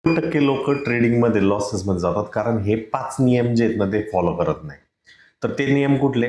टक्के लोक ट्रेडिंगमध्ये लॉसेसमध्ये जातात कारण हे 5 नियम जे आहेत ना ते फॉलो करत नाही. तर ते नियम कुठले?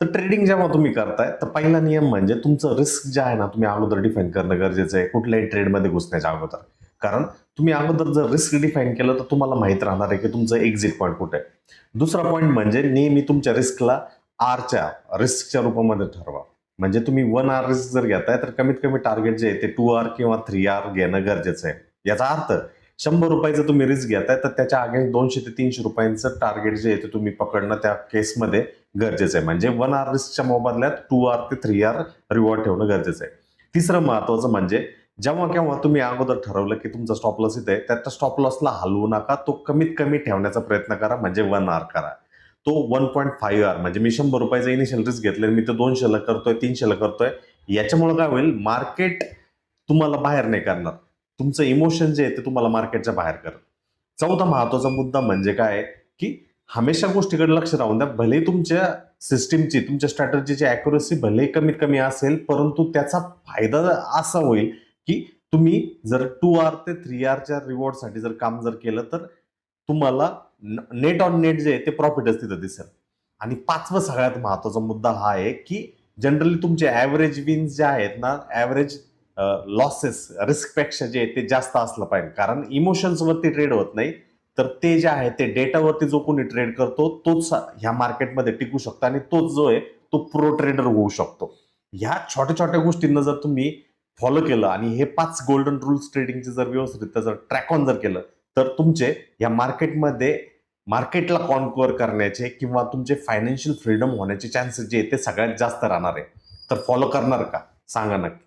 तर ट्रेडिंग जेव्हा तुम्ही करताय तर पहिला नियम म्हणजे तुमचं रिस्क जे आहे ना तुम्ही अगोदर डिफाईन करणं गरजेचं आहे कुठल्याही ट्रेडमध्ये घुसण्याच्या अगोदर. कारण तुम्ही अगोदर जर रिस्क डिफाईन केलं तर तुम्हाला माहित राहणार आहे की तुमचं एक्झिट पॉईंट कुठे आहे. दुसरा पॉईंट म्हणजे नेहमी तुमच्या रिस्कला आरच्या रिस्कच्या रूपामध्ये ठरवा. म्हणजे तुम्ही 1 आर रिस्क जर घेताय तर कमीत कमी टार्गेट जे आहे ते 2 आर किंवा 3 आर घेणं गरजेचं आहे. याचा अर्थ 100 रुपयाचं तुम्ही रिस्क घेताय तर त्याच्या अगेन्स्ट 200 ते 300 रुपयांचं टार्गेट जे आहे ते तुम्ही पकडणं त्या केसमध्ये गरजेचं आहे. म्हणजे 1 आर रिस्कच्या मोबदल्यात 2 आर ते 3 आर रिवॉर्ड ठेवणं गरजेचं आहे. तिसरं महत्वाचं म्हणजे जेव्हा केव्हा तुम्ही अगोदर ठरवलं की तुमचा स्टॉप लॉस इथे आहे त्या स्टॉप लॉसला हलवू नका. तो कमीत कमी ठेवण्याचा प्रयत्न करा म्हणजे 1 आर करा. तो 1.5 आर म्हणजे मी 100 रुपयाचं इनिशियल रिस्क घेतलं मी ते 200ला करतोय 300ला करतोय. याच्यामुळे काय होईल मार्केट तुम्हाला बाहेर नाही करणार. तुमचं इमोशन जे आहे ते तुम्हाला मार्केटच्या बाहेर करत. चौथा महत्वाचा मुद्दा म्हणजे काय की हमेशा गोष्टीकडे लक्ष राहून द्या. भले तुमच्या सिस्टीमची तुमच्या स्ट्रॅटजीची अॅक्युरेसी भले कमीत कमी असेल परंतु त्याचा फायदा असा होईल की तुम्ही जर 2 आर ते 3 आरच्या रिवॉर्डसाठी जर काम जर केलं तर तुम्हाला नेट ऑन नेट जे आहे ते प्रॉफिटच तिथं दिसेल. आणि पाचवा सगळ्यात महत्वाचा मुद्दा हा आहे की जनरली तुमचे ॲव्हरेज विन्स जे आहेत ना ॲव्हरेज लॉसेस रिस्कपेक्षा जे आहे ते जास्त असलं पाहिजे. कारण इमोशन्सवरती ट्रेड होत नाही तर ते जे आहे ते डेटावरती जो कोणी ट्रेड करतो तोच ह्या मार्केटमध्ये टिकू शकतो आणि तोच जो आहे तो प्रो ट्रेडर होऊ शकतो. ह्या छोट्या छोट्या गोष्टींना जर तुम्ही फॉलो केलं आणि हे 5 गोल्डन रूल्स ट्रेडिंगचे जर व्यवस्थित जर ट्रॅक ऑन जर केलं तर तुमचे या मार्केटमध्ये मार्केटला कॉन्क्युअर करण्याचे किंवा तुमचे फायनान्शियल फ्रीडम होण्याचे चान्सेस जे आहेत ते सगळ्यात जास्त राहणार आहे. तर फॉलो करणार का? सांगा नक्की.